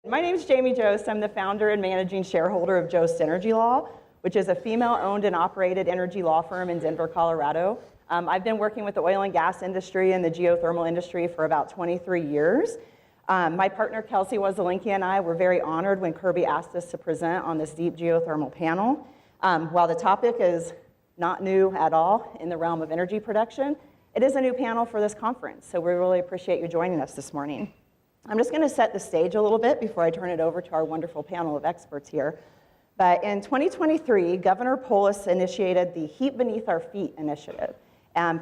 My name is Jamie Jost. I'm the founder and managing shareholder of Jost Energy Law, which is a female-owned and operated energy law firm in Denver, Colorado. I've been working with the oil and gas industry and the geothermal industry for about 23 years. My partner, Kelsey Wazelinski, and I were very honored when Kirby asked us to present on this deep geothermal panel. While the topic is not new at all in the realm of energy production, it is a new panel for this conference, so we really appreciate you joining us this morning. I'm just going to set the stage a little bit before I turn it over to our wonderful panel of experts here. But in 2023, Governor Polis initiated the Heat Beneath Our Feet initiative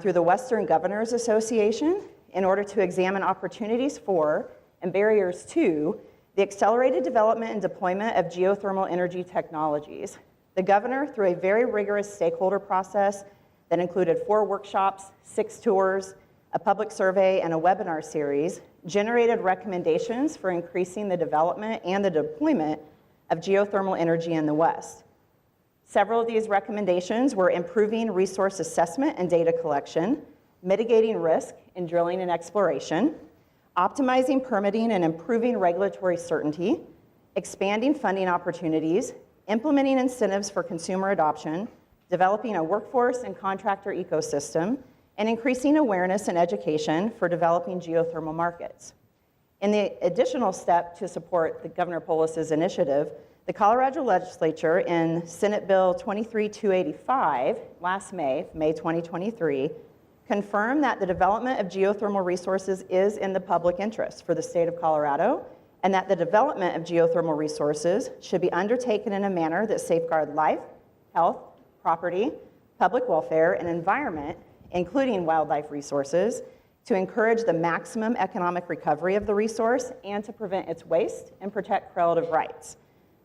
through the Western Governors Association in order to examine opportunities for and barriers to the accelerated development and deployment of geothermal energy technologies. The governor, through a very rigorous stakeholder process that included 4 workshops, 6 tours, a public survey, and a webinar series, generated recommendations for increasing the development and the deployment of geothermal energy in the West. Several of these recommendations were improving resource assessment and data collection, mitigating risk in drilling and exploration, optimizing permitting and improving regulatory certainty, expanding funding opportunities, implementing incentives for consumer adoption, developing a workforce and contractor ecosystem, and increasing awareness and education for developing geothermal markets. In the additional step to support the Governor Polis's initiative, the Colorado Legislature in Senate Bill 23-285 last May 2023, confirmed that the development of geothermal resources is in the public interest for the state of Colorado, and that the development of geothermal resources should be undertaken in a manner that safeguards life, health, property, public welfare, and environment, including wildlife resources, to encourage the maximum economic recovery of the resource and to prevent its waste and protect correlative rights.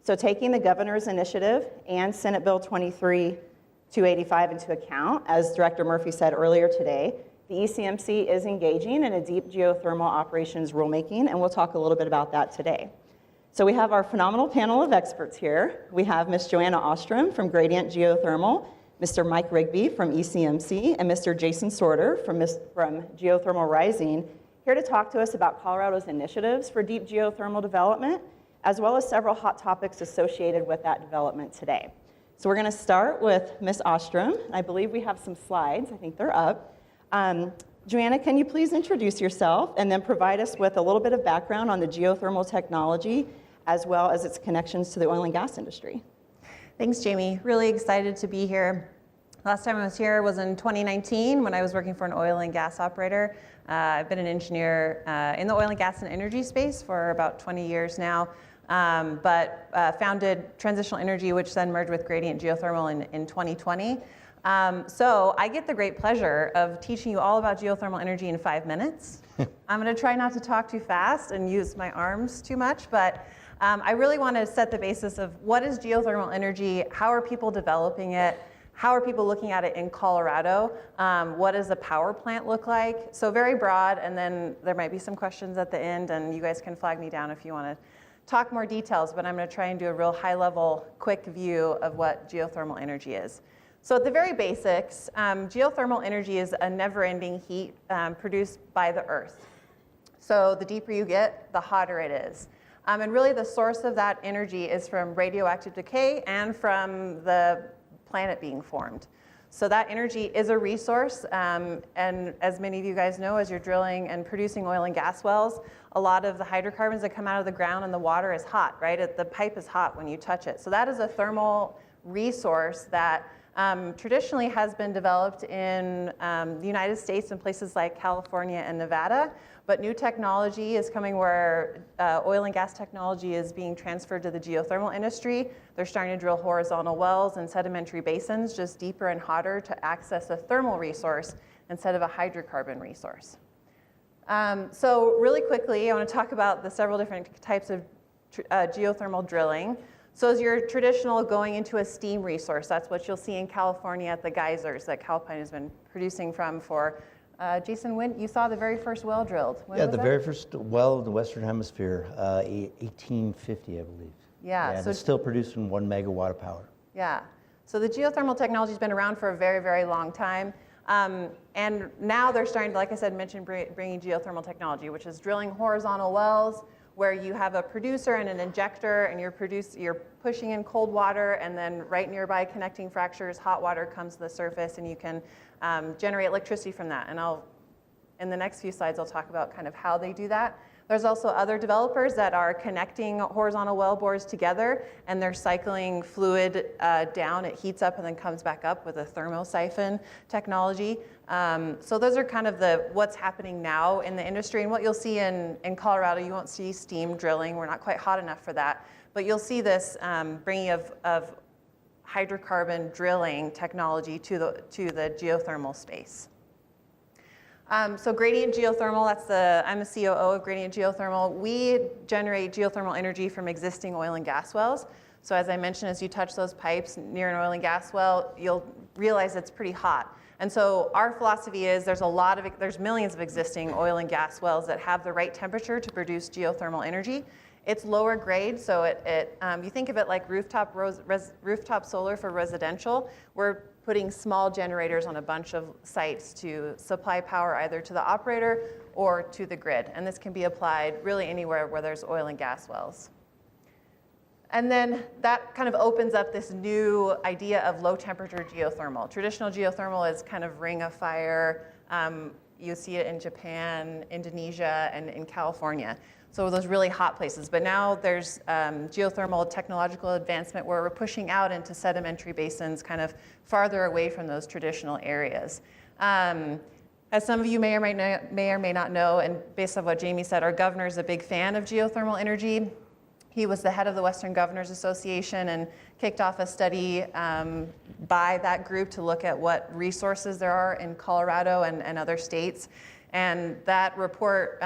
So taking the governor's initiative and Senate Bill 23-285 into account, as Director Murphy said earlier today, the ECMC is engaging in a deep geothermal operations rulemaking, and we'll talk a little bit about that today. So we have our phenomenal panel of experts here. We have Ms. Johanna Ostrum from Gradient Geothermal, Mr. Mike Rigby from ECMC, and Mr. Jason Sorter from Geothermal Rising, here to talk to us about Colorado's initiatives for deep geothermal development, as well as several hot topics associated with that development today. So we're going to start with Ms. Ostrum. I believe we have some slides. I think they're up. Johanna, can you please introduce yourself and then provide us with a little bit of background on the geothermal technology, as well as its connections to the oil and gas industry? Thanks, Jamie. Really excited to be here. Last time I was here was in 2019 when I was working for an oil and gas operator. I've been an engineer in the oil and gas and energy space for about 20 years now, but founded Transitional Energy, which then merged with Gradient Geothermal in 2020. So I get the great pleasure of teaching you all about geothermal energy in 5 minutes. I'm going to try not to talk too fast and use my arms too much, but I really want to set the basis of what is geothermal energy, how are people developing it, how are people looking at it in Colorado, what does a power plant look like? So very broad, and then there might be some questions at the end, and you guys can flag me down if you want to talk more details, but I'm going to try and do a real high-level, quick view of what geothermal energy is. So at the very basics, geothermal energy is a never-ending heat produced by the Earth. So the deeper you get, the hotter it is. And really the source of that energy is from radioactive decay and from the planet being formed. So that energy is a resource, and as many of you guys know, as you're drilling and producing oil and gas wells, a lot of the hydrocarbons that come out of the ground and the water is hot, right? The pipe is hot when you touch it. So that is a thermal resource that traditionally has been developed in the United States in places like California and Nevada, but new technology is coming where oil and gas technology is being transferred to the geothermal industry. They're starting to drill horizontal wells and sedimentary basins just deeper and hotter to access a thermal resource instead of a hydrocarbon resource. So really quickly, I want to talk about the several different types of geothermal drilling. So as your traditional going into a steam resource, that's what you'll see in California at the geysers that Calpine has been producing from for, Jason, when you saw the very first well drilled? Yeah, the very first well in the Western Hemisphere, 1850, I believe. Yeah. So it's still producing 1 megawatt of power. Yeah. So the geothermal technology has been around for a very, very long time. And now they're starting to, like I said, mention bringing geothermal technology, which is drilling horizontal wells where you have a producer and an injector, and you're pushing in cold water, and then right nearby connecting fractures, hot water comes to the surface, and you can generate electricity from that. And in the next few slides, I'll talk about kind of how they do that. There's also other developers that are connecting horizontal well bores together, and they're cycling fluid down. It heats up and then comes back up with a thermosiphon technology. So those are kind of what's happening now in the industry. And what you'll see in Colorado, you won't see steam drilling. We're not quite hot enough for that. But you'll see this bringing of hydrocarbon drilling technology to the geothermal space. So Gradient Geothermal, I'm the COO of Gradient Geothermal. We generate geothermal energy from existing oil and gas wells. So as I mentioned, as you touch those pipes near an oil and gas well, you'll realize it's pretty hot. And so our philosophy is there's millions of existing oil and gas wells that have the right temperature to produce geothermal energy. It's lower grade, so you think of it like rooftop solar for residential. We're putting small generators on a bunch of sites to supply power either to the operator or to the grid. And this can be applied really anywhere where there's oil and gas wells. And then that kind of opens up this new idea of low temperature geothermal. Traditional geothermal is kind of ring of fire. You see it in Japan, Indonesia, and in California. So those really hot places. But now there's geothermal technological advancement where we're pushing out into sedimentary basins kind of farther away from those traditional areas. As some of you may or may not know, and based on what Jamie said, our governor is a big fan of geothermal energy. He was the head of the Western Governors Association and kicked off a study by that group to look at what resources there are in Colorado and other states. And that report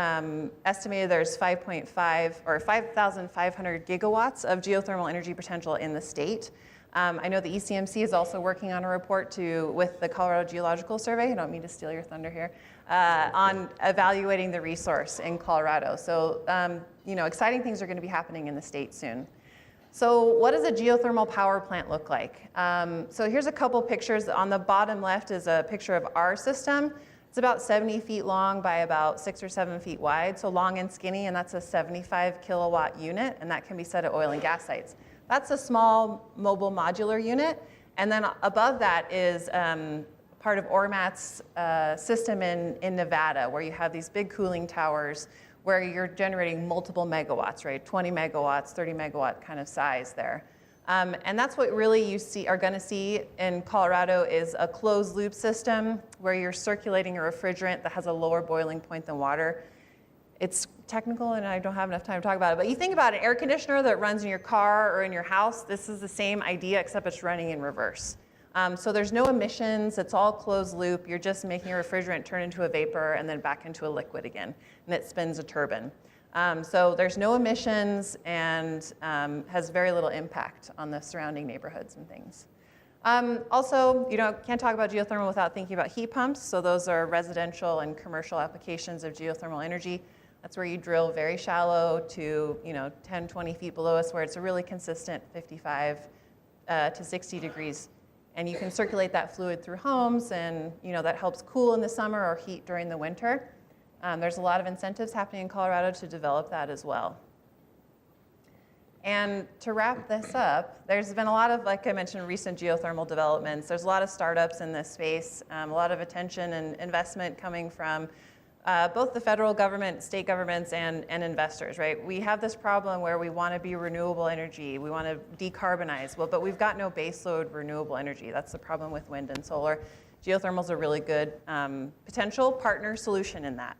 estimated there's 5,500 gigawatts of geothermal energy potential in the state. I know the ECMC is also working on a report with the Colorado Geological Survey, I don't mean to steal your thunder here, on evaluating the resource in Colorado. So, exciting things are going to be happening in the state soon. So what does a geothermal power plant look like? So here's a couple pictures. On the bottom left is a picture of our system. It's about 70 feet long by about 6 or 7 feet wide, so long and skinny, and that's a 75 kilowatt unit, and that can be set at oil and gas sites. That's a small mobile modular unit, and then above that is part of Ormat's system in Nevada, where you have these big cooling towers where you're generating multiple megawatts, right? 20 megawatts, 30 megawatt kind of size there. And that's what really you are going to see in Colorado is a closed loop system where you're circulating a refrigerant that has a lower boiling point than water. It's technical and I don't have enough time to talk about it, but you think about an air conditioner that runs in your car or in your house, this is the same idea except it's running in reverse. So there's no emissions, it's all closed loop, you're just making a refrigerant turn into a vapor and then back into a liquid again, and it spins a turbine. So there's no emissions and has very little impact on the surrounding neighborhoods and things. Also, can't talk about geothermal without thinking about heat pumps. So those are residential and commercial applications of geothermal energy. That's where you drill very shallow to 10, 20 feet below us where it's a really consistent 55 to 60 degrees. And you can circulate that fluid through homes and that helps cool in the summer or heat during the winter. There's a lot of incentives happening in Colorado to develop that as well. And to wrap this up, there's been a lot of, like I mentioned, recent geothermal developments. There's a lot of startups in this space, a lot of attention and investment coming from both the federal government, state governments, and investors, right? We have this problem where we want to be renewable energy, we want to decarbonize, but we've got no baseload renewable energy. That's the problem with wind and solar. Geothermal is a really good potential partner solution in that.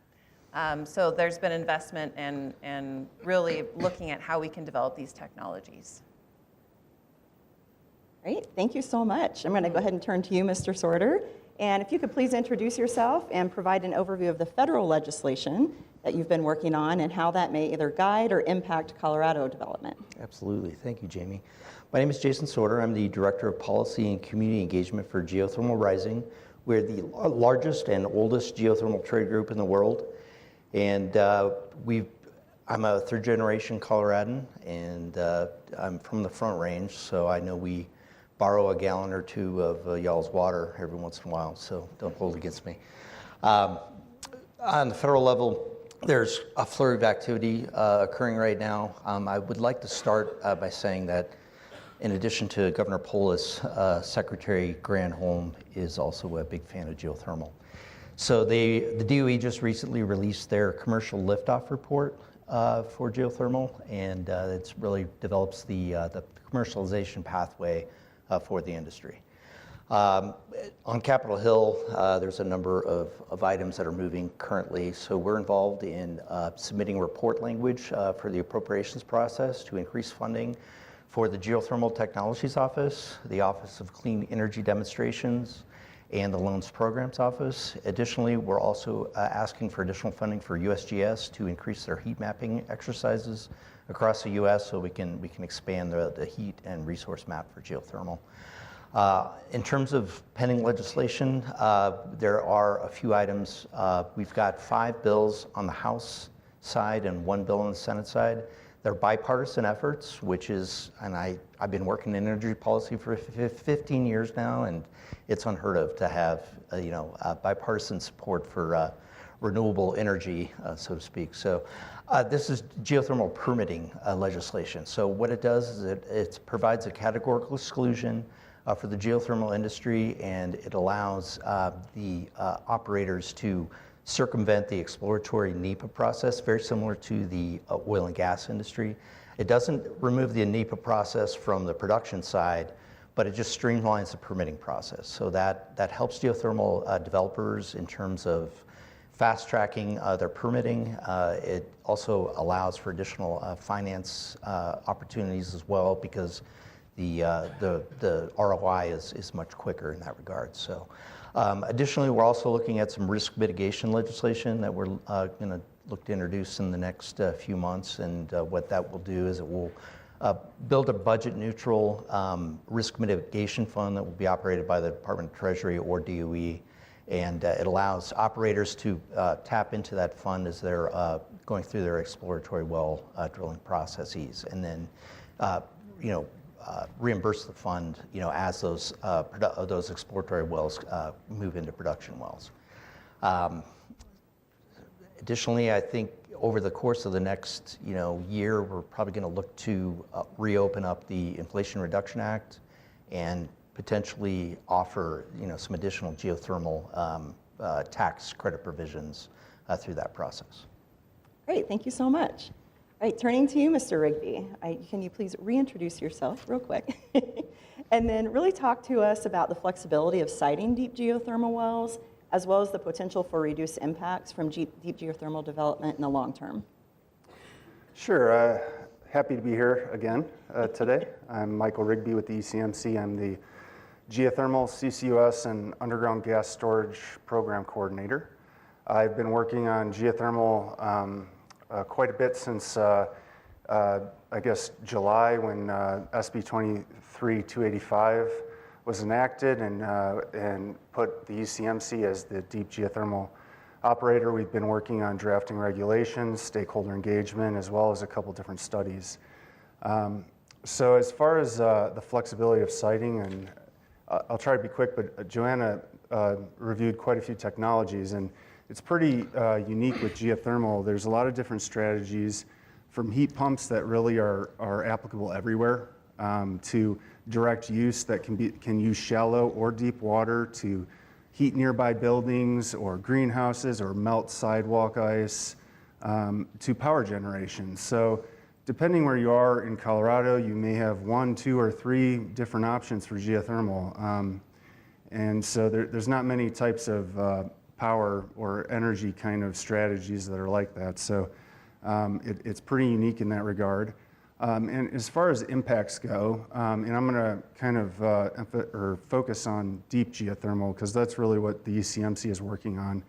So there's been investment and really looking at how we can develop these technologies. Great, thank you so much. I'm going to go ahead and turn to you, Mr. Sorter. And if you could please introduce yourself and provide an overview of the federal legislation that you've been working on and how that may either guide or impact Colorado development. Absolutely, thank you, Jamie. My name is Jason Sorter. I'm the Director of Policy and Community Engagement for Geothermal Rising. We're the largest and oldest geothermal trade group in the world. And I'm a third generation Coloradan, and I'm from the Front Range, so I know we borrow a gallon or two of y'all's water every once in a while, so don't hold it against me. On the federal level, There's a flurry of activity occurring right now. I would like to start by saying that in addition to Governor Polis, Secretary Granholm is also a big fan of geothermal. So the DOE just recently released their commercial liftoff report for geothermal, and it really develops the commercialization pathway for the industry. On Capitol Hill, there's a number of items that are moving currently. So we're involved in submitting report language for the appropriations process to increase funding for the Geothermal Technologies Office, the Office of Clean Energy Demonstrations, and the Loans Programs Office. Additionally, we're also asking for additional funding for USGS to increase their heat mapping exercises across the U.S. so we can expand the heat and resource map for geothermal. In terms of pending legislation, there are a few items. We've got 5 bills on the House side and 1 bill on the Senate side. They're bipartisan efforts, which is, and I've been working in energy policy for 15 years now, and it's unheard of to have bipartisan support for renewable energy, so to speak. So this is geothermal permitting legislation. So what it does is it provides a categorical exclusion for the geothermal industry, and it allows the operators to circumvent the exploratory NEPA process, very similar to the oil and gas industry. It doesn't remove the NEPA process from the production side, but it just streamlines the permitting process. So that helps geothermal developers in terms of fast tracking their permitting. It also allows for additional finance opportunities as well, because the ROI is much quicker in that regard. So additionally, we're also looking at some risk mitigation legislation that we're going to look to introduce in the next few months. And what that will do is it will build a budget neutral risk mitigation fund that will be operated by the Department of Treasury or DOE. And it allows operators to tap into that fund as they're going through their exploratory well drilling processes, and then reimburse the fund, as those exploratory wells move into production wells. Additionally, I think over the course of the next year, we're probably going to look to reopen up the Inflation Reduction Act and potentially offer some additional geothermal tax credit provisions through that process. Great, thank you so much. All right, turning to you, Mr. Rigby, can you please reintroduce yourself real quick? And then really talk to us about the flexibility of siting deep geothermal wells, as well as the potential for reduced impacts from deep geothermal development in the long term. Sure, happy to be here again today. I'm Michael Rigby with the ECMC. I'm the Geothermal, CCUS, and Underground Gas Storage Program Coordinator. I've been working on geothermal quite a bit since, I guess, July, when SB 23-285 was enacted and put the ECMC as the deep geothermal operator. We've been working on drafting regulations, stakeholder engagement, as well as a couple different studies. So as far as the flexibility of siting, and I'll try to be quick, but Johanna reviewed quite a few technologies, and it's pretty unique with geothermal. There's a lot of different strategies, from heat pumps that really are applicable everywhere, to direct use that can use shallow or deep water to heat nearby buildings or greenhouses or melt sidewalk ice, to power generation. So depending where you are in Colorado, you may have 1, 2, or 3 different options for geothermal. And so there's not many types of power or energy kind of strategies that are like that. So it's pretty unique in that regard. And as far as impacts go, and I'm going to kind of focus on deep geothermal, because that's really what the ECMC is working on,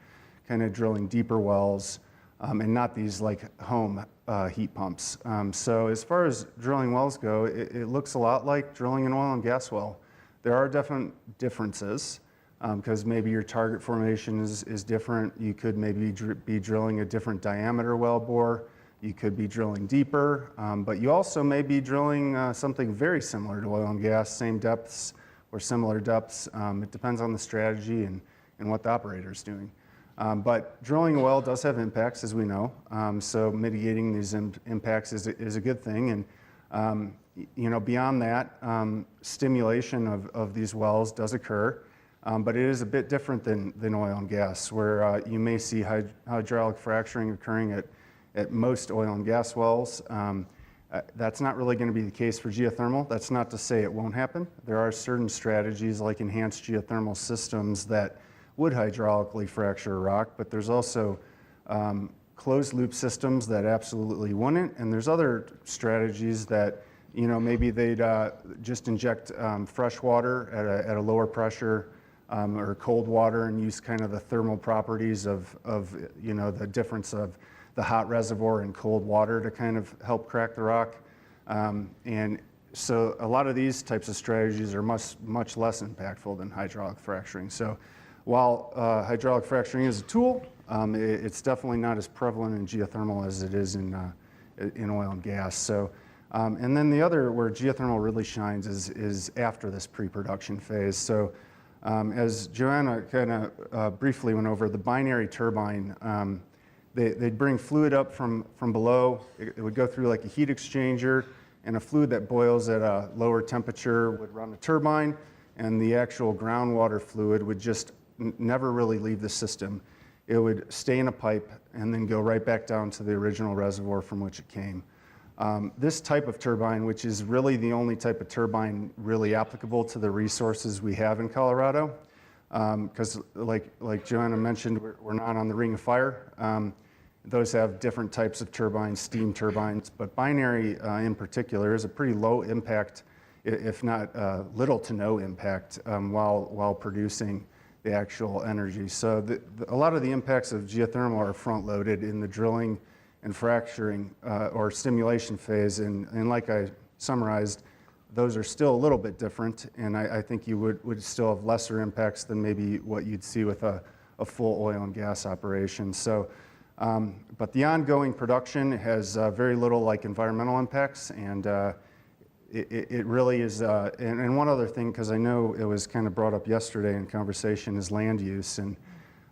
kind of drilling deeper wells, and not these like home heat pumps. So as far as drilling wells go, it looks a lot like drilling an oil and gas well. There are definite differences, because maybe your target formation is different. You could maybe be drilling a different diameter well bore. You could be drilling deeper, but you also may be drilling something very similar to oil and gas, same depths or similar depths. It depends on the strategy and what the operator is doing. But drilling a well does have impacts, as we know. So mitigating these impacts is a good thing. And beyond that, stimulation of these wells does occur. But it is a bit different than oil and gas, where you may see hydraulic fracturing occurring at most oil and gas wells. That's not really going to be the case for geothermal. That's not to say it won't happen. There are certain strategies like enhanced geothermal systems that would hydraulically fracture a rock, but there's also closed loop systems that absolutely wouldn't, and there's other strategies that maybe they'd just inject fresh water at a lower pressure or cold water and use kind of the thermal properties of the difference of the hot reservoir and cold water to kind of help crack the rock. And so a lot of these types of strategies are much less impactful than hydraulic fracturing. So while hydraulic fracturing is a tool, it's definitely not as prevalent in geothermal as it is in oil and gas. So, and then the other where geothermal really shines is after this pre-production phase. So as Johanna kind of briefly went over, the binary turbine, they'd bring fluid up from below. It would go through like a heat exchanger, and a fluid that boils at a lower temperature would run a turbine, and the actual groundwater fluid would just never really leave the system. It would stay in a pipe and then go right back down to the original reservoir from which it came. This type of turbine, which is really the only type of turbine really applicable to the resources we have in Colorado, because like Johanna mentioned, we're not on the Ring of Fire. Those have different types of turbines, steam turbines, but binary in particular is a pretty low impact, if not little to no impact, while producing the actual energy. So a lot of the impacts of geothermal are front-loaded in the drilling and fracturing or stimulation phase, and like I summarized, those are still a little bit different, and I think you would still have lesser impacts than maybe what you'd see with a full oil and gas operation. So, but the ongoing production has very little like environmental impacts, and it really is, and one other thing, because I know it was kind of brought up yesterday in conversation, is land use, and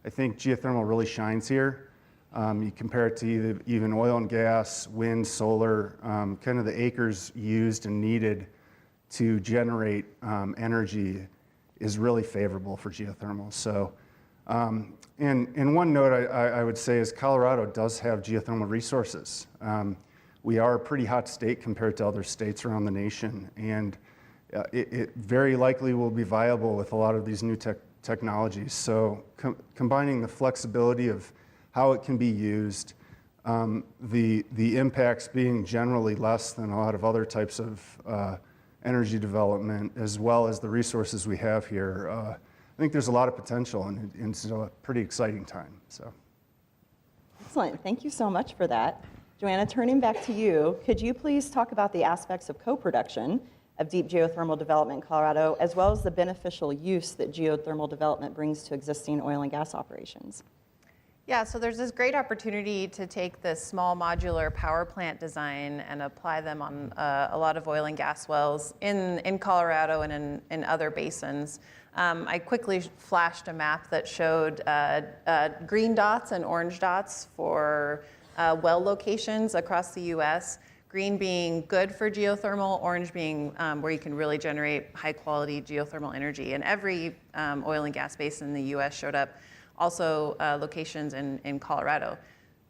I think geothermal really shines here. You compare it to even oil and gas, wind, solar, kind of the acres used and needed to generate energy is really favorable for geothermal. So, and one note I would say is Colorado does have geothermal resources. We are a pretty hot state compared to other states around the nation, and it very likely will be viable with a lot of these new technologies. So combining the flexibility of how it can be used, the impacts being generally less than a lot of other types of energy development, as well as the resources we have here, I think there's a lot of potential, and it's a pretty exciting time. So, Excellent. Thank you so much for that. Johanna, turning back to you, could you please talk about the aspects of co-production of deep geothermal development in Colorado, as well as the beneficial use that geothermal development brings to existing oil and gas operations? Yeah, so there's this great opportunity to take this small modular power plant design and apply them on a lot of oil and gas wells in Colorado and in other basins. I quickly flashed a map that showed green dots and orange dots for well locations across the US. Green being good for geothermal, orange being where you can really generate high quality geothermal energy. And every oil and gas basin in the US showed up. Also locations in Colorado.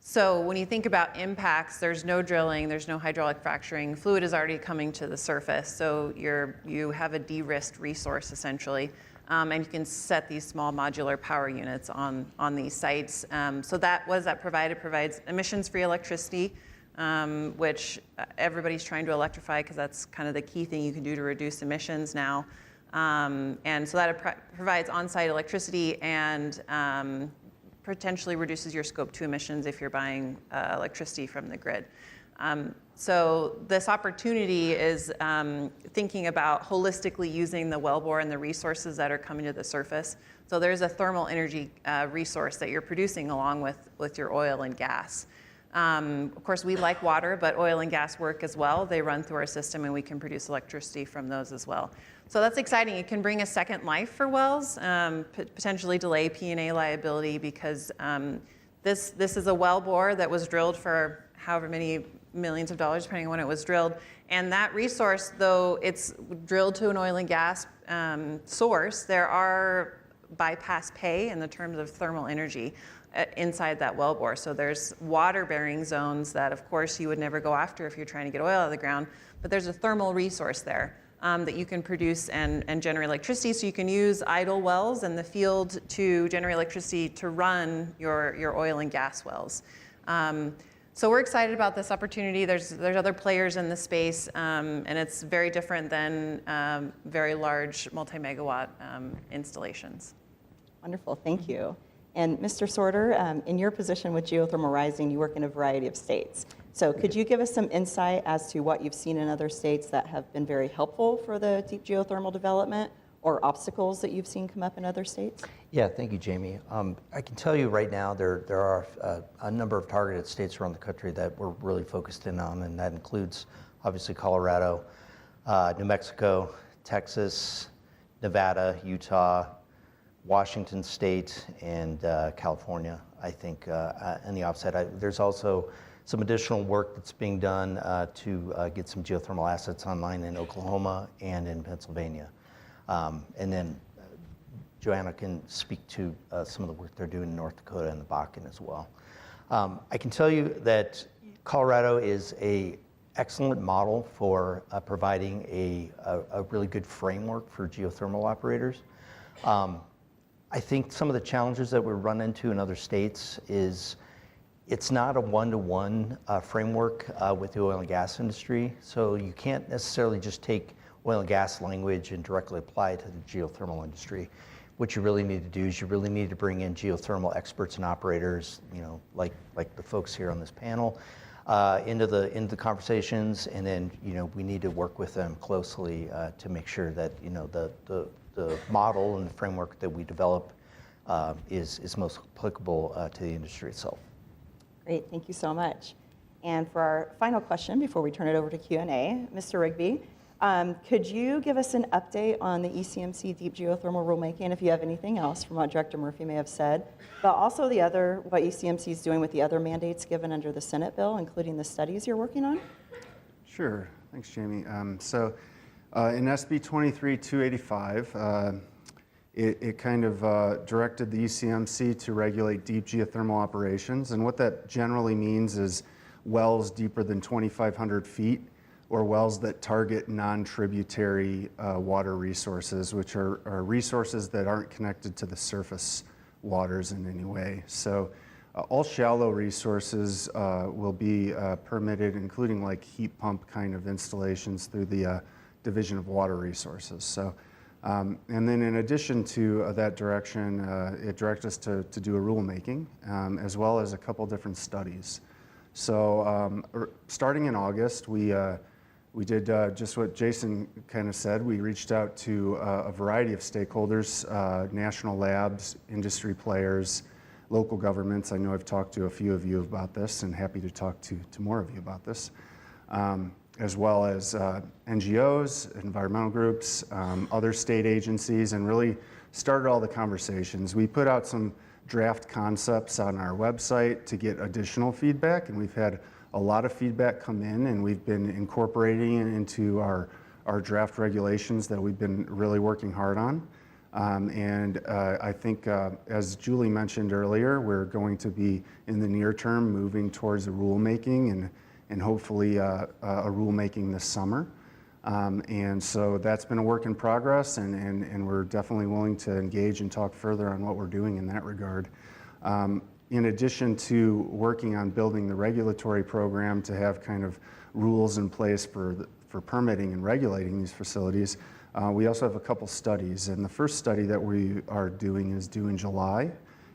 So when you think about impacts, there's no drilling, there's no hydraulic fracturing, fluid is already coming to the surface, so you have a de-risked resource essentially, and you can set these small modular power units on these sites. So what does that provide? It provides emissions-free electricity, which everybody's trying to electrify because that's kind of the key thing you can do to reduce emissions now. And so that provides on-site electricity and potentially reduces your scope 2 emissions if you're buying electricity from the grid. So this opportunity is thinking about holistically using the wellbore and the resources that are coming to the surface. So there's a thermal energy resource that you're producing along with your oil and gas. Of course, we like water, but oil and gas work as well. They run through our system, and we can produce electricity from those as well. So that's exciting. It can bring a second life for wells, potentially delay P&A liability because this is a well bore that was drilled for however many millions of dollars, depending on when it was drilled. And that resource, though it's drilled to an oil and gas source, there are bypass pay in the terms of thermal energy inside that well bore. So there's water bearing zones that of course you would never go after if you're trying to get oil out of the ground, but there's a thermal resource there that you can produce and generate electricity. So you can use idle wells in the field to generate electricity to run your oil and gas wells. So we're excited about this opportunity. There's other players in the space, and it's very different than very large multi-megawatt installations. Wonderful, thank you. And Mr. Sorter, in your position with Geothermal Rising, you work in a variety of states. So could you give us some insight as to what you've seen in other states that have been very helpful for the deep geothermal development, or obstacles that you've seen come up in other states? Yeah, thank you, Jamie. I can tell you right now there are a number of targeted states around the country that we're really focused in on, and that includes obviously Colorado, New Mexico, Texas, Nevada, Utah, Washington State, and California. I think on the offset, there's also some additional work that's being done to get some geothermal assets online in Oklahoma and in Pennsylvania. And then Johanna can speak to some of the work they're doing in North Dakota and the Bakken as well. I can tell you that Colorado is an excellent model for providing a really good framework for geothermal operators. I think some of the challenges that we run into in other states is it's not a one-to-one framework with the oil and gas industry. So you can't necessarily just take oil and gas language and directly apply it to the geothermal industry. What you really need to do is you really need to bring in geothermal experts and operators, like the folks here on this panel, into the conversations, and then we need to work with them closely to make sure that the model and the framework that we develop is most applicable to the industry itself. Great, thank you so much. And for our final question before we turn it over to Q&A, Mr. Rigby, could you give us an update on the ECMC deep geothermal rulemaking, if you have anything else from what Director Murphy may have said, but also what ECMC is doing with the other mandates given under the Senate bill, including the studies you're working on? Sure, thanks, Jamie. So in SB 23-285, it kind of directed the ECMC to regulate deep geothermal operations, and what that generally means is wells deeper than 2,500 feet, or wells that target non-tributary water resources, which are resources that aren't connected to the surface waters in any way. So all shallow resources will be permitted, including like heat pump kind of installations through the Division of Water Resources. So, and then in addition to that direction, it directed us to do a rulemaking, as well as a couple different studies. So starting in August, we did just what Jason kind of said. We reached out to a variety of stakeholders, national labs, industry players, local governments. I know I've talked to a few of you about this, and happy to talk to more of you about this, as well as NGOs, environmental groups, other state agencies, and really started all the conversations. We put out some draft concepts on our website to get additional feedback, and we've had a lot of feedback come in, and we've been incorporating it into our draft regulations that we've been really working hard on. And I think, as Julie mentioned earlier, we're going to be, in the near term, moving towards a rulemaking and hopefully a rulemaking this summer. And so that's been a work in progress, and we're definitely willing to engage and talk further on what we're doing in that regard. In addition to working on building the regulatory program to have kind of rules in place for permitting and regulating these facilities, we also have a couple studies. And the first study that we are doing is due in July.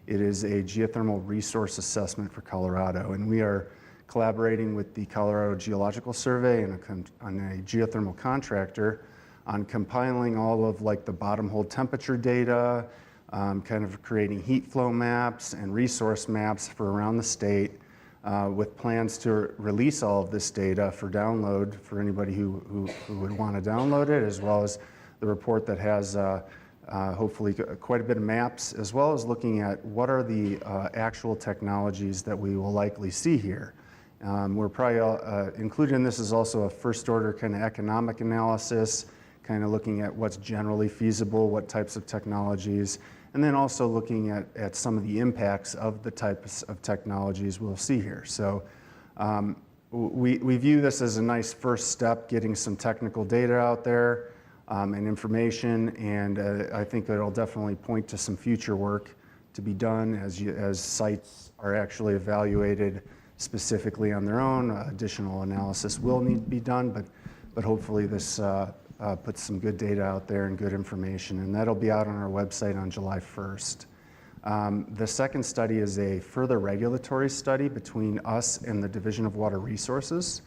It is a geothermal resource assessment for Colorado, and we are collaborating with the Colorado Geological Survey and a geothermal contractor on compiling all of like the bottom hole temperature data, kind of creating heat flow maps and resource maps for around the state, with plans to release all of this data for download for anybody who would want to download it, as well as the report that has hopefully quite a bit of maps, as well as looking at what are the actual technologies that we will likely see here. We're probably included in this is also a first order kind of economic analysis, kind of looking at what's generally feasible, what types of technologies, and then also looking at some of the impacts of the types of technologies we'll see here. So we view this as a nice first step, getting some technical data out there and information, and I think it'll definitely point to some future work to be done as sites are actually evaluated specifically on their own. Additional analysis will need to be done, but hopefully this puts some good data out there and good information, and that'll be out on our website on July 1st. The second study is a further regulatory study between us and the Division of Water Resources,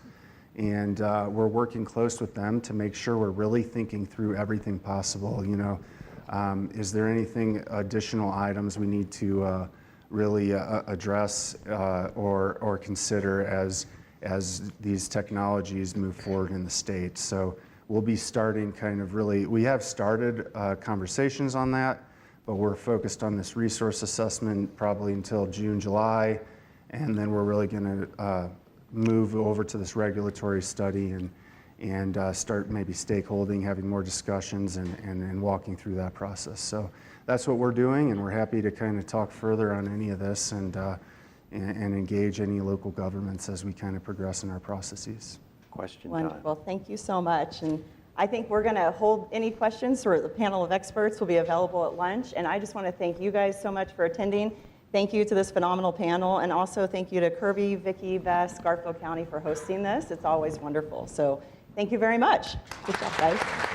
and we're working close with them to make sure we're really thinking through everything possible. You know, is there anything additional items we need to really address or consider as these technologies move forward in the state? So we'll be starting we have started conversations on that, but we're focused on this resource assessment probably until June, July, and then we're really going to move over to this regulatory study and start maybe stakeholding, having more discussions and walking through that process. So that's what we're doing, and we're happy to kind of talk further on any of this and engage any local governments as we kind of progress in our processes. Question Wonderful. time. Thank you so much. And I think we're going to hold any questions for the panel of experts will be available at lunch. And I just want to thank you guys so much for attending. Thank you to this phenomenal panel. And also thank you to Kirby, Vicki, Bess, Garfield County for hosting this. It's always wonderful. So thank you very much. Good job, guys.